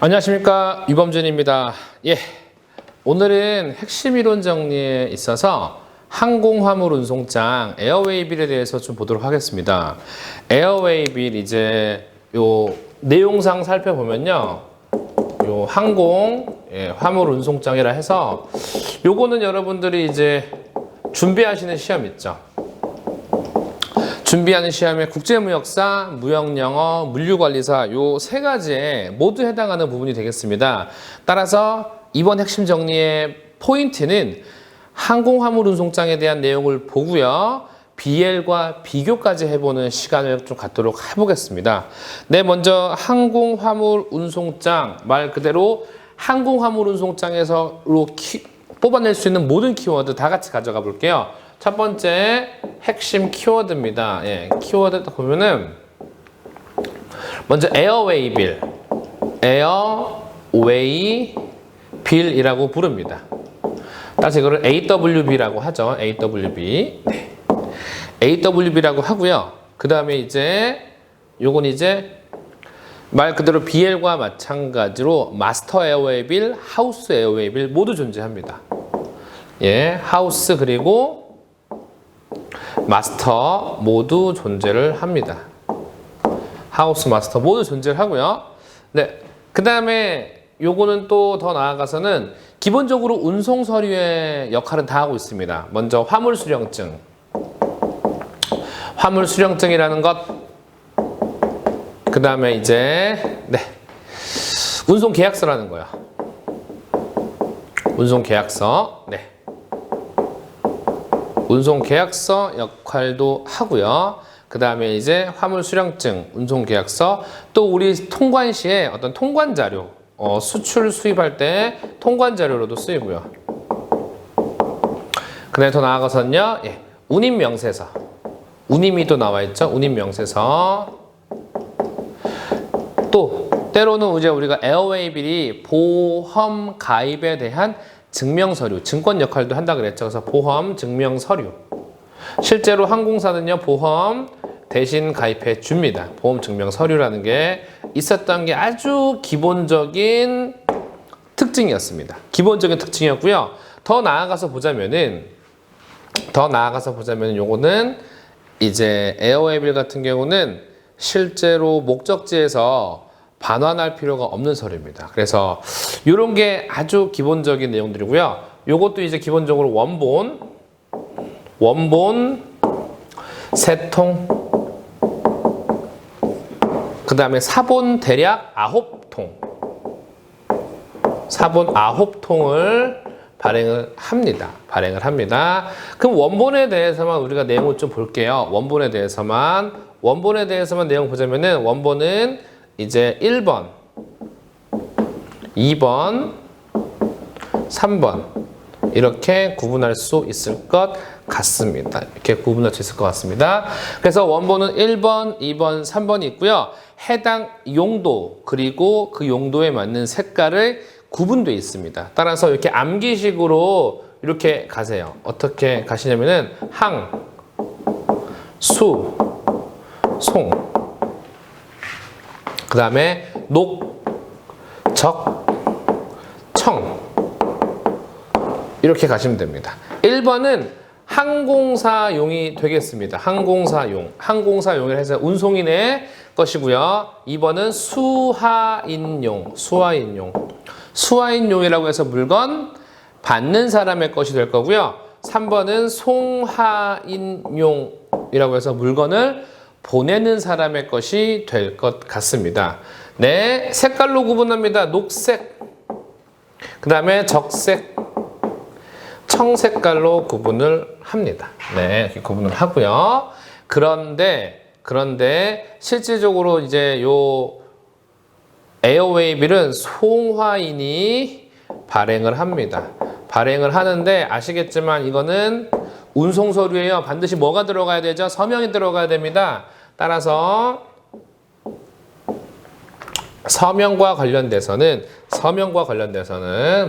안녕하십니까, 유범준입니다. 오늘은 핵심 이론 정리에 있어서 항공화물 운송장 에어웨이빌에 대해서 좀 보도록 하겠습니다. 에어웨이빌 이제 요 내용상 살펴보면요, 요 항공 화물 운송장이라 해서 요거는 여러분들이 이제 준비하시는 시험 있죠. 준비하는 시험에 국제무역사, 무역영어, 물류관리사 요 세 가지에 모두 해당하는 부분이 되겠습니다. 따라서 이번 핵심 정리의 포인트는 항공화물 운송장에 대한 내용을 보고요, BL과 비교까지 해보는 시간을 좀 갖도록 해보겠습니다. 먼저 항공화물 운송장, 말 그대로 항공화물 운송장에서 뽑아낼 수 있는 모든 키워드 다 같이 가져가 볼게요. 첫 번째 핵심 키워드입니다. 키워드 보면은 먼저 에어웨이빌, 에어웨이빌이라고 부릅니다. 따라서 이거를 AWB라고 하죠. AWB. AWB라고 하고요. 그 다음에 이제 요건 이제 말 그대로 BL과 마찬가지로 마스터 에어웨이빌, 하우스 에어웨이빌 모두 존재합니다. 하우스 그리고 마스터 모두 존재를 합니다. 하우스, 마스터 모두 존재를 하고요. 그 다음에 요거는 또 더 나아가서는 기본적으로 운송 서류의 역할은 다 하고 있습니다. 먼저 화물 수령증. 화물 수령증이라는 것. 그 다음에 이제 운송 계약서라는 거예요. 운송 계약서. 운송 계약서 역할도 하고요. 그 다음에 이제 화물 수령증, 운송 계약서, 또 우리 통관 시에 어떤 통관 자료, 수출 수입할 때 통관 자료로도 쓰이고요. 그 다음에 더 나아가서는요, 운임 명세서. 운임이 또 나와 있죠. 운임 명세서. 또 때로는 이제 우리가 에어웨이빌이 보험 가입에 대한 증명서류, 증권 역할도 한다 그랬죠. 그래서 보험 증명서류. 실제로 항공사는요, 보험 대신 가입해 줍니다. 보험 증명서류라는 게 있었던 게 아주 기본적인 특징이었습니다. 기본적인 특징이었고요. 더 나아가서 보자면은 요거는 이제 에어웨이빌 같은 경우는 실제로 목적지에서 반환할 필요가 없는 서류입니다. 그래서 이런 게 아주 기본적인 내용들이고요. 요것도 이제 기본적으로 원본 세통, 그 다음에 사본 대략 9통, 사본 9통을 발행을 합니다. 그럼 원본에 대해서만 우리가 내용을 좀 볼게요. 원본에 대해서만 내용 보자면은 원본은 이제 1번, 2번, 3번 이렇게 구분할 수 있을 것 같습니다. 그래서 원본은 1번, 2번, 3번이 있고요. 해당 용도 그리고 그 용도에 맞는 색깔을 구분되어 있습니다. 따라서 이렇게 암기식으로 이렇게 가세요. 어떻게 가시냐면은 항, 수, 송, 그 다음에 녹, 적, 청 이렇게 가시면 됩니다. 1번은 항공사용이 되겠습니다. 항공사용을 해서 운송인의 것이고요. 2번은 수하인용이라고 해서 물건 받는 사람의 것이 될 거고요. 3번은 송하인용이라고 해서 물건을 보내는 사람의 것이 될 것 같습니다. 색깔로 구분합니다. 녹색, 그 다음에 적색, 청색깔로 구분을 합니다. 이렇게 구분을 하고요. 그런데 실질적으로 이제 요 에어웨이빌은 송화인이 발행을 합니다. 발행을 하는데 아시겠지만 이거는 운송 서류예요. 반드시 뭐가 들어가야 되죠? 서명이 들어가야 됩니다. 따라서 서명과 관련돼서는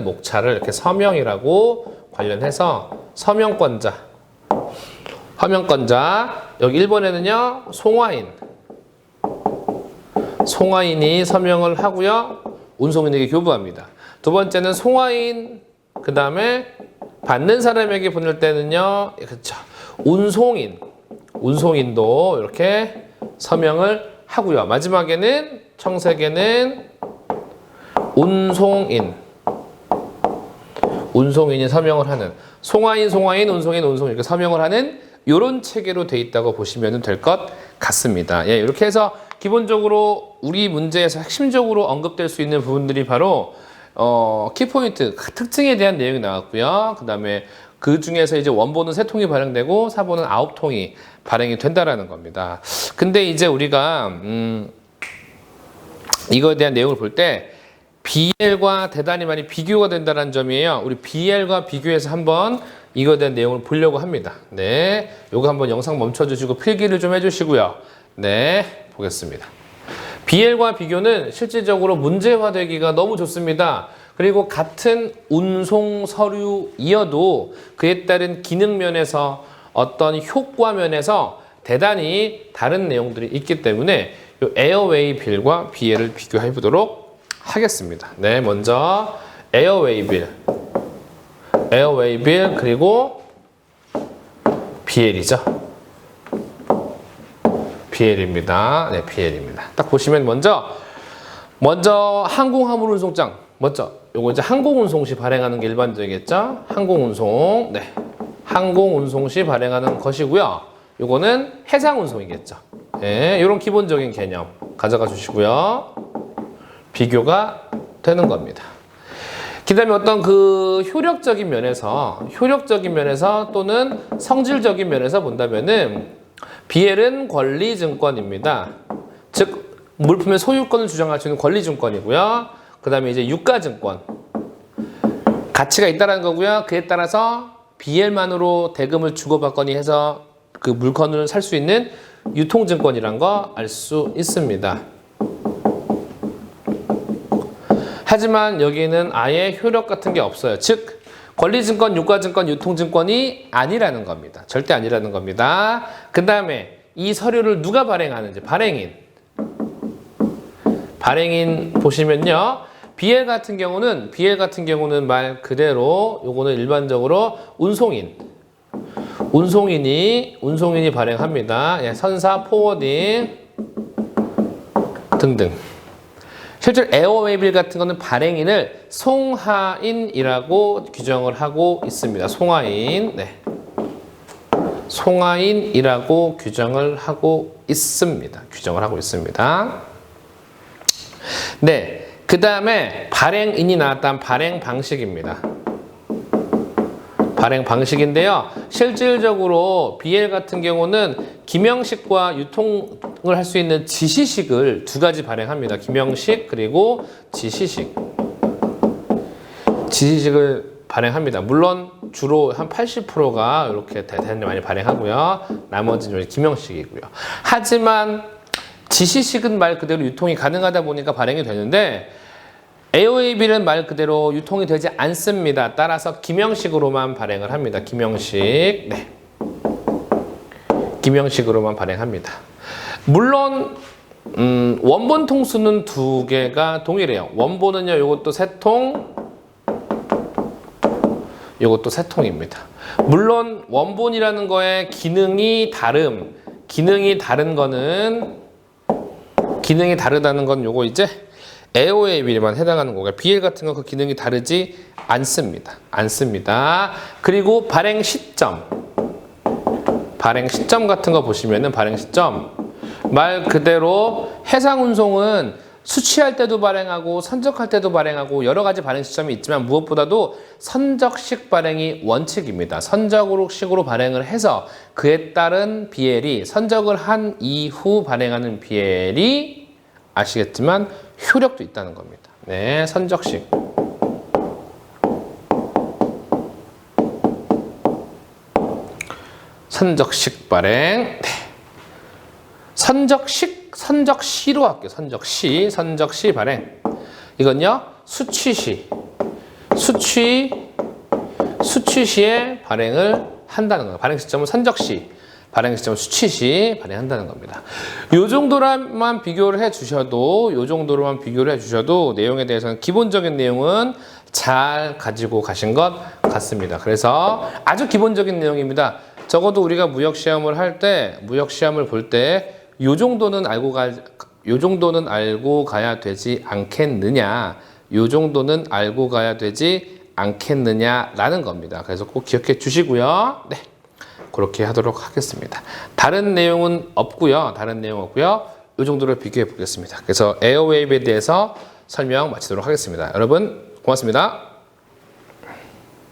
목차를 이렇게 서명이라고 관련해서 서명권자 여기 1번에는요 송화인이 서명을 하고요. 운송인에게 교부합니다. 두 번째는 송화인, 그 다음에 받는 사람에게 보낼 때는요, 그렇죠. 운송인도 이렇게 서명을 하고요. 마지막에는 청색에는 운송인이 서명을 하는, 송화인, 운송인 이렇게 서명을 하는 이런 체계로 돼 있다고 보시면 될 것 같습니다. 예, 이렇게 해서 기본적으로 우리 문제에서 핵심적으로 언급될 수 있는 부분들이 바로 키포인트, 특징에 대한 내용이 나왔고요. 그 다음에 그 중에서 이제 원본은 3통이 발행되고 사본은 9통이 발행이 된다라는 겁니다. 근데 이제 우리가 이거에 대한 내용을 볼 때 BL과 대단히 많이 비교가 된다는 점이에요. 우리 BL과 비교해서 한번 이거에 대한 내용을 보려고 합니다. 네, 요거 한번 영상 멈춰주시고 필기를 좀 해주시고요. 네, 보겠습니다. BL과 비교는 실질적으로 문제화되기가 너무 좋습니다. 그리고 같은 운송 서류이어도 그에 따른 기능 면에서 어떤 효과 면에서 대단히 다른 내용들이 있기 때문에 이 에어웨이 빌과 BL을 비교해 보도록 하겠습니다. 네, 먼저 에어웨이 빌 그리고 BL이죠. BL입니다. 네, BL입니다. 딱 보시면 먼저 항공화물운송장, 요거 이제 항공운송 시 발행하는 게 일반적이겠죠. 항공운송, 네, 항공운송 시 발행하는 것이고요. 요거는 해상운송이겠죠. 네, 이런 기본적인 개념 가져가 주시고요. 비교가 되는 겁니다. 그 다음에 어떤 그 효력적인 면에서 또는 성질적인 면에서 본다면은 BL은 권리증권입니다. 즉 물품의 소유권을 주장할 수 있는 권리증권이고요. 그 다음에 이제 유가증권, 가치가 있다는 거고요. 그에 따라서 BL만으로 대금을 주고받거니 해서 그 물건을 살 수 있는 유통증권이란 거 알 수 있습니다. 하지만 여기는 아예 효력 같은 게 없어요. 즉 권리증권, 유가증권, 유통증권이 아니라는 겁니다. 절대 아니라는 겁니다. 그 다음에 이 서류를 누가 발행하는지, 발행인 보시면요. BL 같은 경우는 말 그대로 요거는 일반적으로 운송인이 발행합니다. 예, 선사, 포워딩 등등. 실제로 에어웨이빌 같은 거는 발행인을 송화인이라고 규정을 하고 있습니다. 송화인이라고 규정을 하고 있습니다. 네, 그 다음에 발행인이 나왔다는 발행 방식입니다. 발행 방식인데요. 실질적으로 BL 같은 경우는 기명식과 유통을 할 수 있는 지시식을 두 가지 발행합니다. 기명식 그리고 지시식을 발행합니다. 물론 주로 한 80%가 이렇게 대단히 많이 발행하고요. 나머지는 기명식이고요. 하지만 지시식은 말 그대로 유통이 가능하다 보니까 발행이 되는데 에어웨이빌은 말 그대로 유통이 되지 않습니다. 따라서 기명식으로만 발행을 합니다. 기명식으로만 발행합니다. 물론 원본 통수는 2개가 동일해요. 원본은요, 요것도 3통, 요것도 3통입니다. 물론 원본이라는 거에 기능이 다르다는 건 요거 이제 에어웨이빌에만 해당하는 거고요. BL 같은 건 그 기능이 다르지 않습니다. 그리고 발행 시점 같은 거 보시면은 말 그대로 해상운송은 수취할 때도 발행하고 선적할 때도 발행하고 여러 가지 발행 시점이 있지만 무엇보다도 선적식 발행이 원칙입니다. 선적식으로 발행을 해서 그에 따른 BL이 선적을 한 이후 발행하는 BL이 아시겠지만 효력도 있다는 겁니다. 네, 선적식. 발행. 네. 선적시로 할게요. 선적시 발행. 이건요, 수취시에 발행을 한다는 거예요. 발행 시점은 선적시. 발행 시점 수치시 발행한다는 겁니다. 요 정도로만 비교를 해주셔도 내용에 대해서는 기본적인 내용은 잘 가지고 가신 것 같습니다. 그래서 아주 기본적인 내용입니다. 적어도 우리가 무역 시험을 볼 때 요 정도는 알고 가야 되지 않겠느냐. 요 정도는 알고 가야 되지 않겠느냐라는 겁니다. 그래서 꼭 기억해 주시고요. 네. 그렇게 하도록 하겠습니다. 다른 내용은 없고요. 이 정도로 비교해 보겠습니다. 그래서 에어웨이브에 대해서 설명 마치도록 하겠습니다. 여러분 고맙습니다.